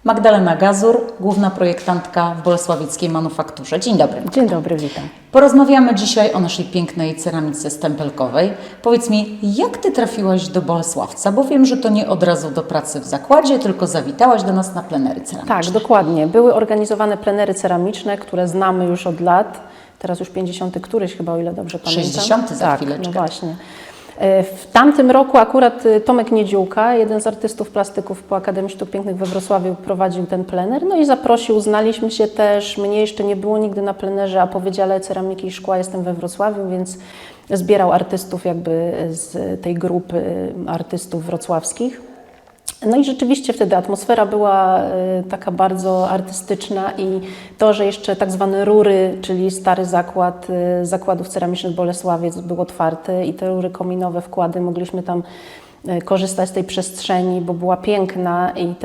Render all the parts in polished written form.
Magdalena Gazur, główna projektantka w Bolesławickiej Manufakturze. Dzień dobry. Dzień dobry, witam. Porozmawiamy dzisiaj o naszej pięknej ceramice stempelkowej. Powiedz mi, jak Ty trafiłaś do Bolesławca? Bo wiem, że to nie od razu do pracy w zakładzie, tylko zawitałaś do nas na plenery ceramiczne. Tak, dokładnie. Były organizowane plenery ceramiczne, które znamy już od lat. Teraz już 50. któryś chyba, o ile dobrze pamiętam. 60. za tak, chwileczkę. No właśnie. W tamtym roku akurat Tomek Niedziółka, jeden z artystów plastyków po Akademii Sztuk Pięknych we Wrocławiu, prowadził ten plener, no i zaprosił, znaliśmy się też, mnie jeszcze nie było nigdy na plenerze, a po Wydziale Ceramiki i Szkła jestem we Wrocławiu, więc zbierał artystów jakby z tej grupy artystów wrocławskich. No i rzeczywiście wtedy atmosfera była taka bardzo artystyczna i to, że jeszcze tak zwane rury, czyli stary zakład zakładów ceramicznych Bolesławiec był otwarty i te rury kominowe, wkłady, mogliśmy tam korzystać z tej przestrzeni, bo była piękna i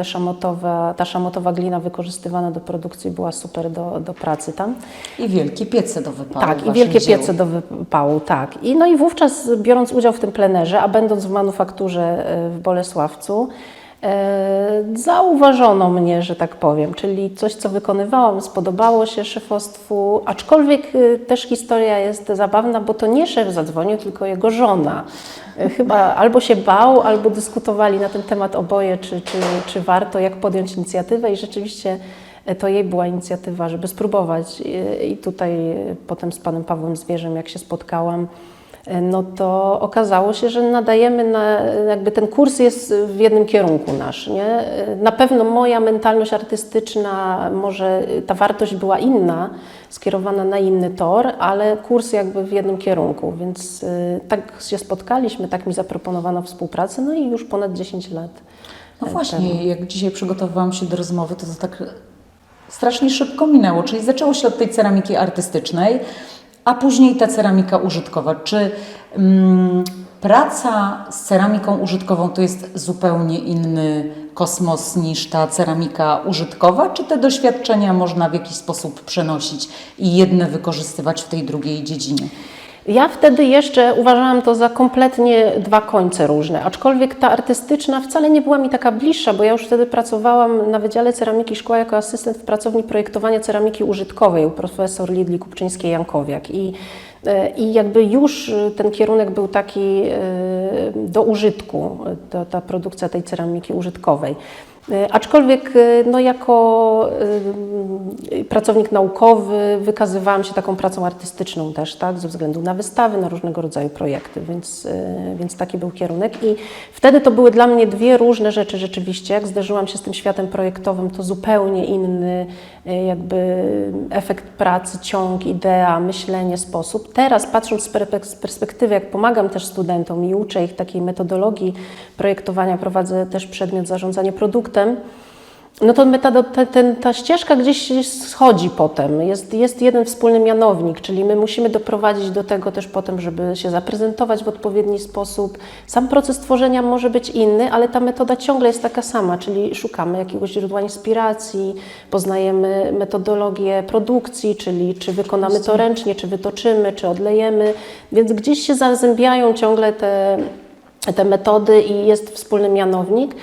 ta szamotowa glina wykorzystywana do produkcji była super do pracy tam. I wielkie piece do wypału. Tak, i wielkie piece do wypału, tak. No i wówczas, biorąc udział w tym plenerze, a będąc w manufakturze w Bolesławcu, zauważono mnie, że tak powiem, czyli coś, co wykonywałam, spodobało się szefostwu, aczkolwiek też historia jest zabawna, bo to nie szef zadzwonił, tylko jego żona. Chyba albo się bał, albo dyskutowali na ten temat oboje, czy warto, jak podjąć inicjatywę i rzeczywiście to jej była inicjatywa, żeby spróbować. I tutaj potem z panem Pawłem Zwierzem, jak się spotkałam, no to okazało się, że nadajemy jakby ten kurs jest w jednym kierunku nasz, nie? Na pewno moja mentalność artystyczna, może ta wartość była inna, skierowana na inny tor, ale kurs jakby w jednym kierunku, więc tak się spotkaliśmy, tak mi zaproponowano współpracę, no i już ponad 10 lat. No właśnie, jak dzisiaj przygotowywałam się do rozmowy, to tak strasznie szybko minęło, czyli zaczęło się od tej ceramiki artystycznej, a później ta ceramika użytkowa. Czy praca z ceramiką użytkową to jest zupełnie inny kosmos niż ta ceramika użytkowa? Czy te doświadczenia można w jakiś sposób przenosić i jedne wykorzystywać w tej drugiej dziedzinie? Ja wtedy jeszcze uważałam to za kompletnie dwa końce różne, aczkolwiek ta artystyczna wcale nie była mi taka bliższa, bo ja już wtedy pracowałam na Wydziale Ceramiki i Szkła jako asystent w pracowni projektowania ceramiki użytkowej u profesor Lidli Kupczyńskiej-Jankowiak i jakby już ten kierunek był taki do użytku, ta produkcja tej ceramiki użytkowej. Aczkolwiek no, jako pracownik naukowy wykazywałam się taką pracą artystyczną też, tak, ze względu na wystawy, na różnego rodzaju projekty, więc taki był kierunek. I wtedy to były dla mnie dwie różne rzeczy rzeczywiście. Jak zderzyłam się z tym światem projektowym, to zupełnie inny jakby efekt pracy, ciąg, idea, myślenie, sposób. Teraz patrząc z perspektywy, jak pomagam też studentom i uczę ich takiej metodologii projektowania, prowadzę też przedmiot zarządzanie produktem, no to ta ścieżka gdzieś schodzi potem. Jest jeden wspólny mianownik, czyli my musimy doprowadzić do tego też potem, żeby się zaprezentować w odpowiedni sposób. Sam proces tworzenia może być inny, ale ta metoda ciągle jest taka sama, czyli szukamy jakiegoś źródła inspiracji, poznajemy metodologię produkcji, czyli czy wykonamy to ręcznie, czy wytoczymy, czy odlejemy, więc gdzieś się zazębiają ciągle te metody i jest wspólny mianownik.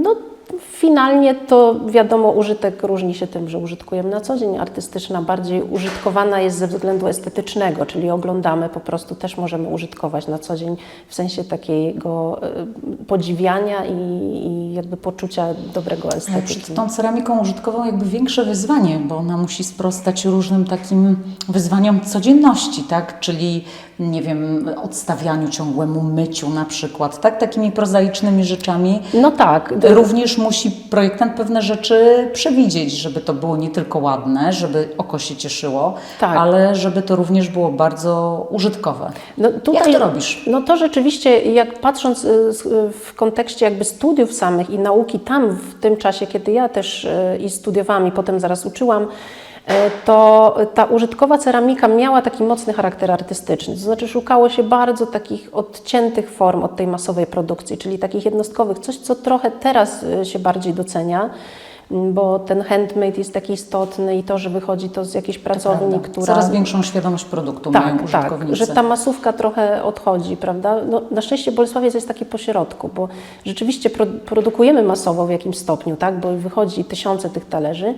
No, finalnie to wiadomo, użytek różni się tym, że użytkujemy na co dzień. Artystyczna bardziej użytkowana jest ze względu estetycznego, czyli oglądamy, po prostu też możemy użytkować na co dzień w sensie takiego podziwiania i jakby poczucia dobrego estetyki. Przed tą ceramiką użytkową jakby większe wyzwanie, bo ona musi sprostać różnym takim wyzwaniom codzienności, tak? Czyli nie wiem, odstawianiu, ciągłemu myciu na przykład, tak? Takimi prozaicznymi rzeczami. No tak. Również musi projektant pewne rzeczy przewidzieć, żeby to było nie tylko ładne, żeby oko się cieszyło, tak, ale żeby to również było bardzo użytkowe. No tutaj, jak to robisz? No to rzeczywiście, jak patrząc w kontekście jakby studiów samych i nauki tam w tym czasie, kiedy ja też i studiowałam i potem zaraz uczyłam, to ta użytkowa ceramika miała taki mocny charakter artystyczny. To znaczy szukało się bardzo takich odciętych form od tej masowej produkcji, czyli takich jednostkowych, coś co trochę teraz się bardziej docenia. bo ten handmade jest taki istotny i to, że wychodzi to z jakiejś pracowni, Prawda. która... Coraz większą świadomość produktu mają użytkownicy. że ta masówka trochę odchodzi, prawda? No, na szczęście Bolesławiec jest taki pośrodku, bo rzeczywiście produkujemy masowo w jakimś stopniu, tak? Bo wychodzi tysiące tych talerzy,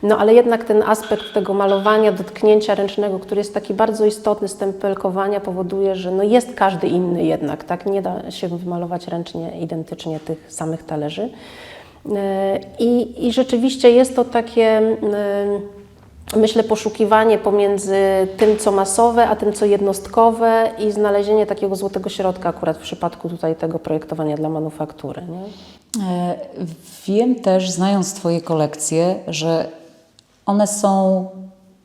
no ale jednak ten aspekt tego malowania, dotknięcia ręcznego, który jest taki bardzo istotny, stempelkowania, powoduje, że no jest każdy inny jednak, tak? Nie da się wymalować ręcznie identycznie tych samych talerzy. I rzeczywiście jest to takie, myślę, poszukiwanie pomiędzy tym, co masowe, a tym, co jednostkowe i znalezienie takiego złotego środka akurat w przypadku tutaj tego projektowania dla manufaktury. Nie? Wiem też, znając Twoje kolekcje, że one są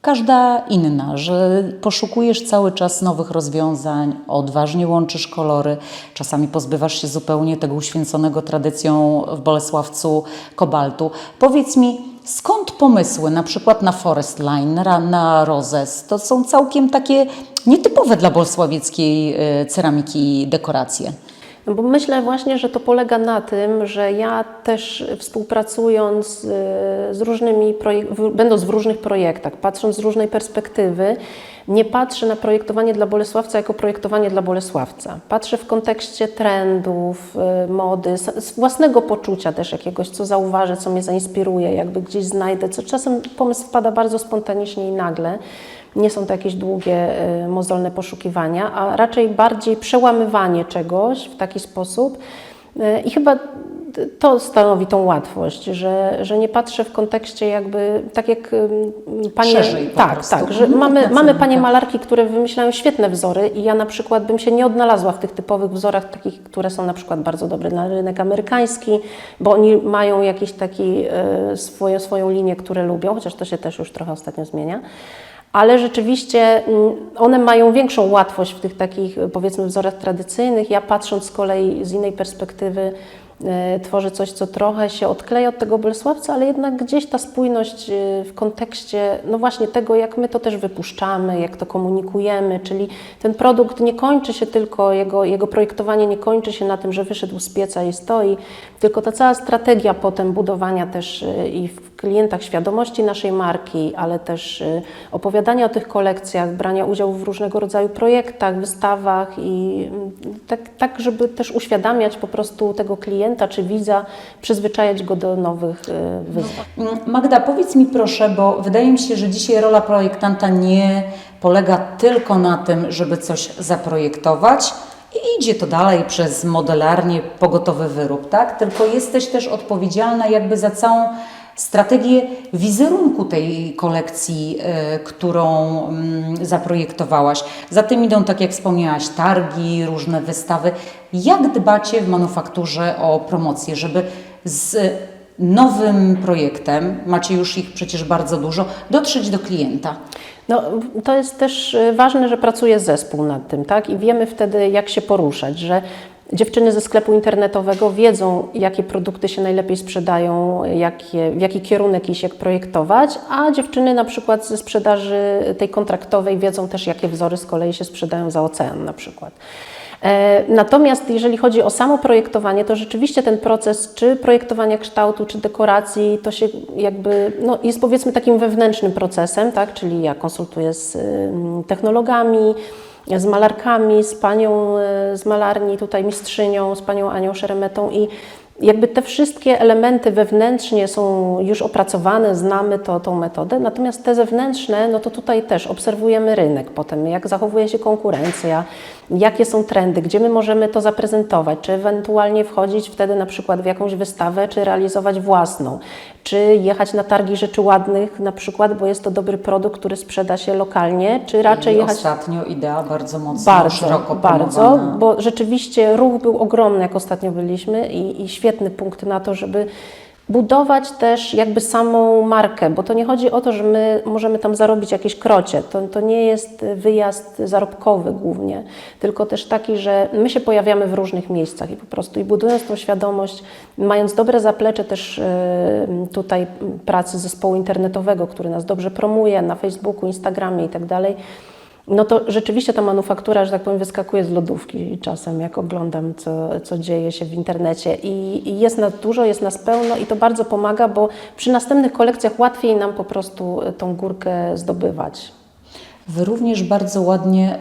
każda inna, że poszukujesz cały czas nowych rozwiązań, odważnie łączysz kolory, czasami pozbywasz się zupełnie tego uświęconego tradycją w Bolesławcu kobaltu. Powiedz mi, skąd pomysły na przykład na Forest Line, na Rozes? To są całkiem takie nietypowe dla bolesławieckiej ceramiki dekoracje. No bo myślę właśnie, że to polega na tym, że ja też współpracując z różnymi, będąc w różnych projektach, patrząc z różnej perspektywy, nie patrzę na projektowanie dla Bolesławca jako projektowanie dla Bolesławca. Patrzę w kontekście trendów, mody, z własnego poczucia też jakiegoś, co zauważę, co mnie zainspiruje, jakby gdzieś znajdę, co czasem pomysł wpada bardzo spontanicznie i nagle. Nie są to jakieś długie, mozolne poszukiwania, a raczej bardziej przełamywanie czegoś w taki sposób. I chyba to stanowi tą łatwość, że nie patrzę w kontekście jakby, tak jak panie... Szerzej po prostu. Tak, że mamy panie malarki, które wymyślają świetne wzory i ja na przykład bym się nie odnalazła w tych typowych wzorach, takich, które są na przykład bardzo dobre na rynek amerykański, bo oni mają jakiś taki swoją linię, które lubią, chociaż to się też już trochę ostatnio zmienia. Ale rzeczywiście one mają większą łatwość w tych takich, powiedzmy, wzorach tradycyjnych. Ja patrząc z kolei z innej perspektywy tworzę coś, co trochę się odkleja od tego Bolesławca, ale jednak gdzieś ta spójność w kontekście, no właśnie tego, jak my to też wypuszczamy, jak to komunikujemy, czyli ten produkt nie kończy się tylko, jego projektowanie nie kończy się na tym, że wyszedł z pieca i stoi, tylko ta cała strategia potem budowania też i w klientach świadomości naszej marki, ale też opowiadania o tych kolekcjach, brania udziału w różnego rodzaju projektach, wystawach i tak żeby też uświadamiać po prostu tego klienta czy widza, przyzwyczajać go do nowych wyzwań. Magda, powiedz mi proszę, bo wydaje mi się, że dzisiaj rola projektanta nie polega tylko na tym, żeby coś zaprojektować i idzie to dalej przez modelarnię, pogotowy wyrób, tak? Tylko jesteś też odpowiedzialna jakby za całą strategię wizerunku tej kolekcji, którą zaprojektowałaś. Za tym idą, tak jak wspomniałaś, targi, różne wystawy. Jak dbacie w manufakturze o promocję, żeby z nowym projektem, macie już ich przecież bardzo dużo, dotrzeć do klienta? No, to jest też ważne, że pracuje zespół nad tym, tak? I wiemy wtedy, jak się poruszać, że dziewczyny ze sklepu internetowego wiedzą, jakie produkty się najlepiej sprzedają, w jaki kierunek iść, jak projektować, a dziewczyny na przykład ze sprzedaży tej kontraktowej wiedzą też, jakie wzory z kolei się sprzedają za ocean na przykład. Natomiast jeżeli chodzi o samo projektowanie, to rzeczywiście ten proces czy projektowania kształtu, czy dekoracji, to się jakby, no, jest powiedzmy takim wewnętrznym procesem, tak? Czyli ja konsultuję z technologami, z malarkami, z panią z malarni, tutaj mistrzynią, z panią Anią Szeremetą i jakby te wszystkie elementy wewnętrznie są już opracowane, znamy tą metodę, natomiast te zewnętrzne, no to tutaj też obserwujemy rynek potem, jak zachowuje się konkurencja, jakie są trendy, gdzie my możemy to zaprezentować, czy ewentualnie wchodzić wtedy na przykład w jakąś wystawę, czy realizować własną, czy jechać na targi rzeczy ładnych na przykład, bo jest to dobry produkt, który sprzeda się lokalnie, czy raczej jechać... Ostatnio idea bardzo mocno, szeroko promowana. Bo rzeczywiście ruch był ogromny, jak ostatnio byliśmy i świetny punkt na to, żeby budować też jakby samą markę, bo to nie chodzi o to, że my możemy tam zarobić jakieś krocie. To nie jest wyjazd zarobkowy głównie, tylko też taki, że my się pojawiamy w różnych miejscach i po prostu budując tą świadomość, mając dobre zaplecze też tutaj pracy zespołu internetowego, który nas dobrze promuje na Facebooku, Instagramie i tak dalej, no to rzeczywiście ta manufaktura, że tak powiem, wyskakuje z lodówki czasem, jak oglądam, co dzieje się w internecie. I jest nas dużo, jest nas pełno i to bardzo pomaga, bo przy następnych kolekcjach łatwiej nam po prostu tą górkę zdobywać. Wy również bardzo ładnie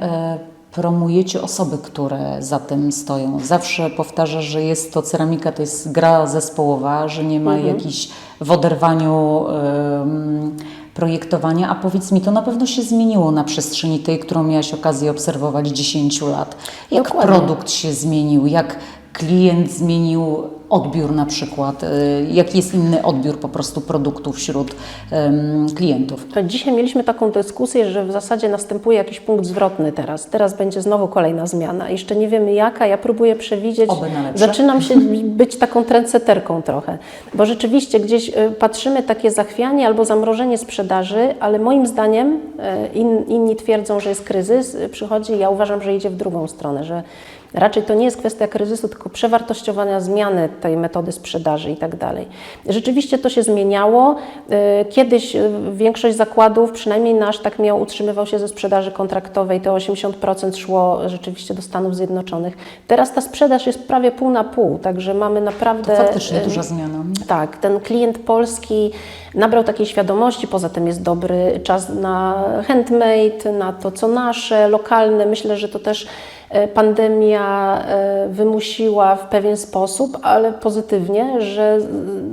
promujecie osoby, które za tym stoją. Zawsze powtarzasz, że jest to ceramika, to jest gra zespołowa, że nie ma jakichś w oderwaniu projektowania. A powiedz mi, to na pewno się zmieniło na przestrzeni tej, którą miałaś okazję obserwować 10 lat. Jak Dokładnie. produkt się zmienił, jak klient zmienił odbiór na przykład, jaki jest inny odbiór po prostu produktów wśród klientów? To dzisiaj mieliśmy taką dyskusję, że w zasadzie następuje jakiś punkt zwrotny teraz. Teraz będzie znowu kolejna zmiana. Jeszcze nie wiemy jaka, ja próbuję przewidzieć. Oby na lepsze. Zaczynam się być taką trendsetterką trochę, bo rzeczywiście gdzieś patrzymy takie zachwianie albo zamrożenie sprzedaży, ale moim zdaniem inni twierdzą, że jest kryzys, przychodzi, ja uważam, że idzie w drugą stronę, że raczej to nie jest kwestia kryzysu, tylko przewartościowania zmiany tej metody sprzedaży i tak dalej. Rzeczywiście to się zmieniało. Kiedyś większość zakładów, przynajmniej nasz, tak miał, utrzymywał się ze sprzedaży kontraktowej, to 80% szło rzeczywiście do Stanów Zjednoczonych. Teraz ta sprzedaż jest prawie pół na pół, także mamy naprawdę... To faktycznie duża zmiana. Tak, ten klient polski nabrał takiej świadomości, poza tym jest dobry czas na handmade, na to co nasze, lokalne. Myślę, że to też pandemia wymusiła w pewien sposób, ale pozytywnie, że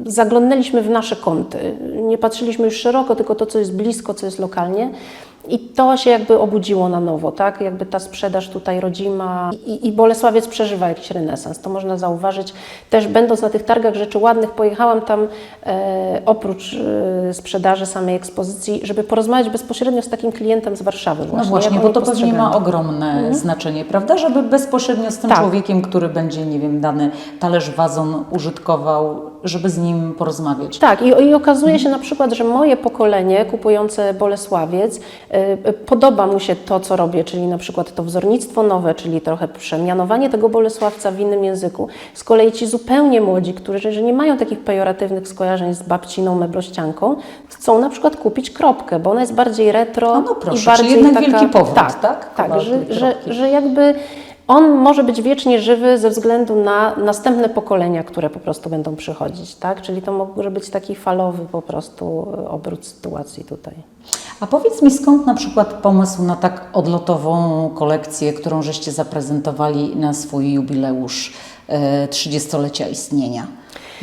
zaglądnęliśmy w nasze kąty. Nie patrzyliśmy już szeroko, tylko to, co jest blisko, co jest lokalnie. I to się jakby obudziło na nowo, tak? Jakby ta sprzedaż tutaj rodzima i Bolesławiec przeżywa jakiś renesans. To można zauważyć. Też będąc na tych targach rzeczy ładnych, pojechałam tam oprócz sprzedaży samej ekspozycji, żeby porozmawiać bezpośrednio z takim klientem z Warszawy właśnie. No właśnie, jak bo oni to pewnie postrzegają. ma ogromne znaczenie, prawda? Żeby bezpośrednio z tym Tak. człowiekiem, który będzie, nie wiem, dany talerz, wazon użytkował, żeby z nim porozmawiać. Tak, i okazuje się na przykład, że moje pokolenie kupujące Bolesławiec, podoba mu się to, co robię, czyli na przykład to wzornictwo nowe, czyli trochę przemianowanie tego Bolesławca w innym języku. Z kolei ci zupełnie młodzi, którzy nie mają takich pejoratywnych skojarzeń z babciną meblościanką, chcą na przykład kupić kropkę, bo ona jest bardziej retro No proszę, i bardziej czyli jednak taka... wielki powrót, tak? Tak, Chyba że, tej że, kropki. że jakby on może być wiecznie żywy ze względu na następne pokolenia, które po prostu będą przychodzić, tak? Czyli to może być taki falowy po prostu obrót sytuacji tutaj. A powiedz mi, skąd na przykład pomysł na tak odlotową kolekcję, którą żeście zaprezentowali na swój jubileusz 30-lecia istnienia?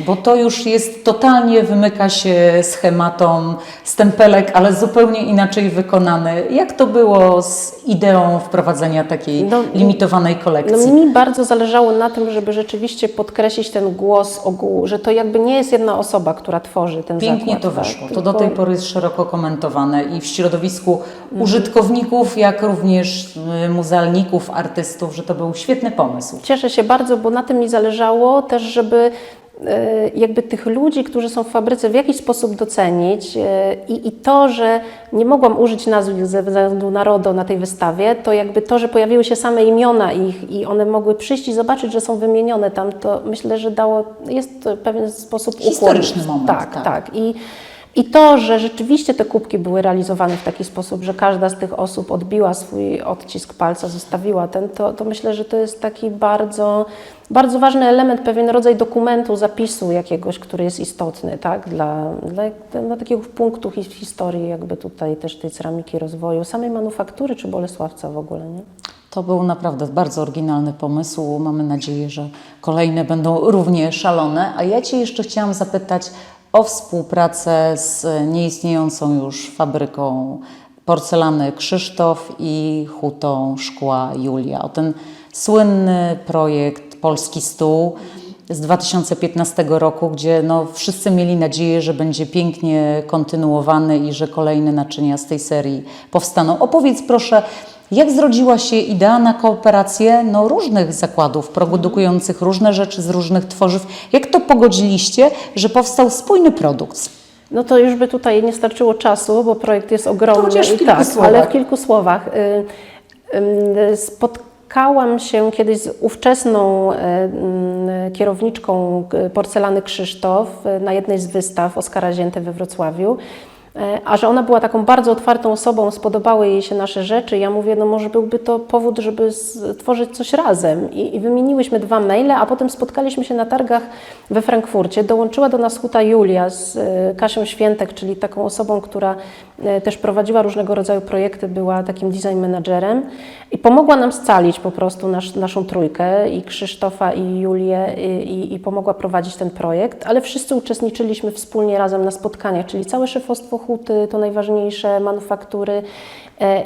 Bo to już jest totalnie, wymyka się schematom stempelek, ale zupełnie inaczej wykonany. Jak to było z ideą wprowadzenia takiej limitowanej kolekcji? No mi bardzo zależało na tym, żeby rzeczywiście podkreślić ten głos ogółu, że to jakby nie jest jedna osoba, która tworzy ten Pięknie zakład. to wyszło. Tak? To do tej pory jest szeroko komentowane i w środowisku użytkowników, jak również muzealników, artystów, że to był świetny pomysł. Cieszę się bardzo, bo na tym mi zależało też, żeby jakby tych ludzi, którzy są w fabryce, w jakiś sposób docenić i to, że nie mogłam użyć nazw ze względu na RODO na tej wystawie, to jakby to, że pojawiły się same imiona ich i one mogły przyjść i zobaczyć, że są wymienione tam, to myślę, że jest w pewien sposób ukłon. Historyczny moment. Tak. I to, że rzeczywiście te kubki były realizowane w taki sposób, że każda z tych osób odbiła swój odcisk palca, zostawiła ten, to myślę, że to jest taki bardzo, bardzo ważny element, pewien rodzaj dokumentu, zapisu jakiegoś, który jest istotny, tak? Dla takiego punktu historii jakby tutaj też tej ceramiki rozwoju, samej manufaktury czy Bolesławca w ogóle, nie? To był naprawdę bardzo oryginalny pomysł. Mamy nadzieję, że kolejne będą równie szalone. A ja Cię jeszcze chciałam zapytać o współpracę z nieistniejącą już fabryką porcelany Krzysztof i hutą szkła Julia. O ten słynny projekt Polski Stół z 2015 roku, gdzie wszyscy mieli nadzieję, że będzie pięknie kontynuowany i że kolejne naczynia z tej serii powstaną. Opowiedz proszę, jak zrodziła się idea na kooperację różnych zakładów produkujących różne rzeczy z różnych tworzyw? Jak to pogodziliście, że powstał spójny produkt? No to już by tutaj nie starczyło czasu, bo projekt jest ogromny. Chociaż w kilku słowach. Ale w kilku słowach. Spotkałam się kiedyś z ówczesną kierowniczką porcelany Krzysztof na jednej z wystaw Oskara Zięty we Wrocławiu. A że ona była taką bardzo otwartą osobą, spodobały jej się nasze rzeczy. Ja mówię, no może byłby to powód, żeby stworzyć coś razem. I wymieniłyśmy 2 maile, a potem spotkaliśmy się na targach we Frankfurcie. Dołączyła do nas Huta Julia z Kasią Świętek, czyli taką osobą, która też prowadziła różnego rodzaju projekty, była takim design managerem i pomogła nam scalić po prostu naszą trójkę, i Krzysztofa, i Julię, i pomogła prowadzić ten projekt, ale wszyscy uczestniczyliśmy wspólnie razem na spotkaniach, czyli całe szefostwo Huty, to najważniejsze, manufaktury,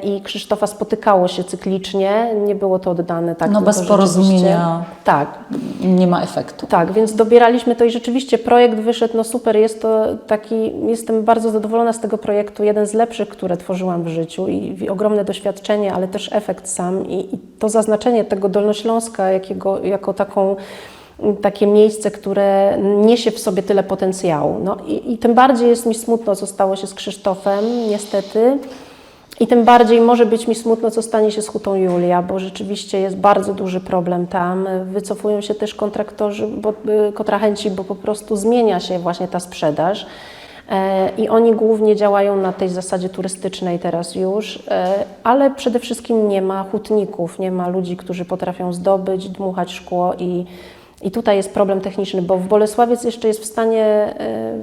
i Krzysztofa spotykało się cyklicznie, nie było to oddane tak. No bez porozumienia tak. nie ma efektu. Tak, więc dobieraliśmy to i rzeczywiście projekt wyszedł, no super, jest to taki, jestem bardzo zadowolona z tego projektu, jeden z lepszych, które tworzyłam w życiu i ogromne doświadczenie, ale też efekt sam i to zaznaczenie tego Dolnośląska jako takie miejsce, które niesie w sobie tyle potencjału. No i tym bardziej jest mi smutno, co stało się z Krzysztofem, niestety. I tym bardziej może być mi smutno, co stanie się z Hutą Julia, bo rzeczywiście jest bardzo duży problem tam. Wycofują się też kontrahenci, bo po prostu zmienia się właśnie ta sprzedaż. I oni głównie działają na tej zasadzie turystycznej teraz już, ale przede wszystkim nie ma hutników, nie ma ludzi, którzy potrafią zdobyć, dmuchać szkło i tutaj jest problem techniczny, bo w Bolesławiec jeszcze jest w stanie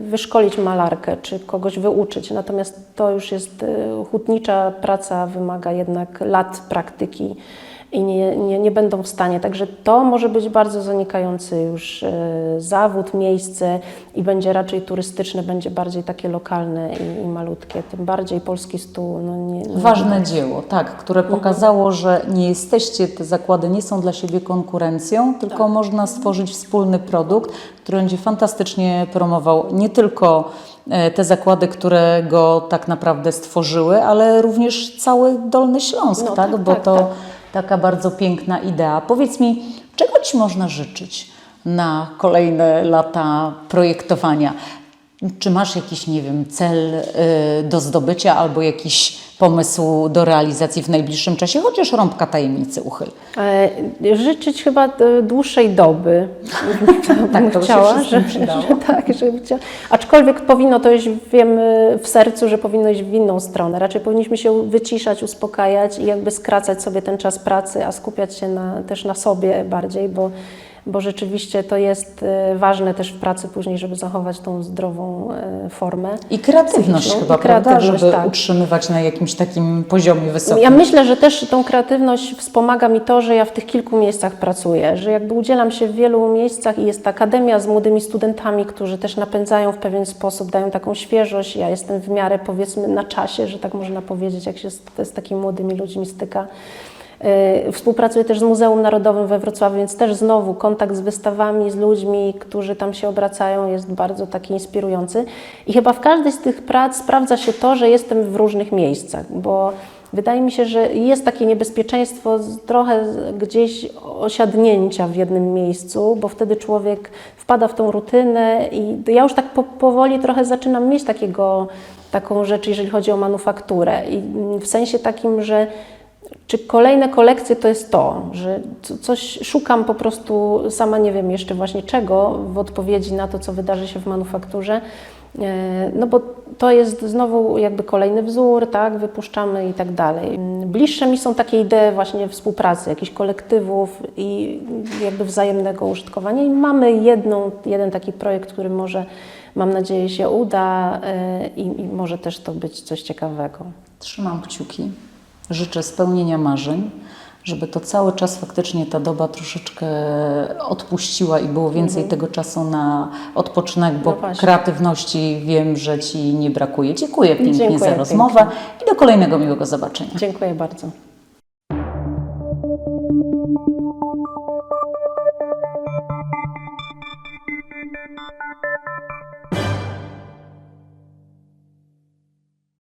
wyszkolić malarkę, czy kogoś wyuczyć, natomiast to już jest hutnicza praca, wymaga jednak lat praktyki i nie będą w stanie. Także to może być bardzo zanikający już zawód, miejsce i będzie raczej turystyczne, będzie bardziej takie lokalne i malutkie, tym bardziej polski stół. Ważne dzieło, tak, które pokazało, że nie jesteście, te zakłady nie są dla siebie konkurencją, tylko można stworzyć wspólny produkt, który będzie fantastycznie promował nie tylko te zakłady, które go tak naprawdę stworzyły, ale również cały Dolny Śląsk, No, tak? Bo to taka bardzo piękna idea. Powiedz mi, czego Ci można życzyć na kolejne lata projektowania? Czy masz jakiś, nie wiem, cel do zdobycia albo jakiś pomysł do realizacji w najbliższym czasie, chociaż rąbka tajemnicy uchyl? Życzyć chyba dłuższej doby. Tak, to chciała, się wszystkim przydało. żeby chciała. Aczkolwiek powinno to iść, wiemy w sercu, że powinno iść w inną stronę. Raczej powinniśmy się wyciszać, uspokajać i jakby skracać sobie ten czas pracy, a skupiać się też na sobie bardziej, bo rzeczywiście to jest ważne też w pracy później, żeby zachować tą zdrową formę. I kreatywność chyba, prawda? Żeby utrzymywać na jakimś takim poziomie wysokim. Ja myślę, że też tą kreatywność wspomaga mi to, że ja w tych kilku miejscach pracuję, że jakby udzielam się w wielu miejscach i jest ta akademia z młodymi studentami, którzy też napędzają w pewien sposób, dają taką świeżość. Ja jestem w miarę, powiedzmy, na czasie, że tak można powiedzieć, jak się z takimi młodymi ludźmi styka. Współpracuję też z Muzeum Narodowym we Wrocławiu, więc też znowu kontakt z wystawami, z ludźmi, którzy tam się obracają, jest bardzo taki inspirujący. I chyba w każdej z tych prac sprawdza się to, że jestem w różnych miejscach, bo wydaje mi się, że jest takie niebezpieczeństwo trochę gdzieś osiadnięcia w jednym miejscu, bo wtedy człowiek wpada w tą rutynę i ja już tak powoli trochę zaczynam mieć taką rzecz, jeżeli chodzi o manufakturę. I w sensie takim, że czy kolejne kolekcje to jest to, że coś szukam po prostu, sama nie wiem jeszcze właśnie czego, w odpowiedzi na to, co wydarzy się w manufakturze, no bo to jest znowu jakby kolejny wzór, tak, wypuszczamy i tak dalej. Bliższe mi są takie idee właśnie współpracy, jakichś kolektywów i jakby wzajemnego użytkowania i mamy jeden taki projekt, który może, mam nadzieję, się uda i może też to być coś ciekawego. Trzymam kciuki. Życzę spełnienia marzeń, żeby to cały czas faktycznie ta doba troszeczkę odpuściła i było więcej tego czasu na odpoczynek, bo kreatywności wiem, że Ci nie brakuje. Dziękuję pięknie za rozmowę i do kolejnego miłego zobaczenia. Dziękuję bardzo.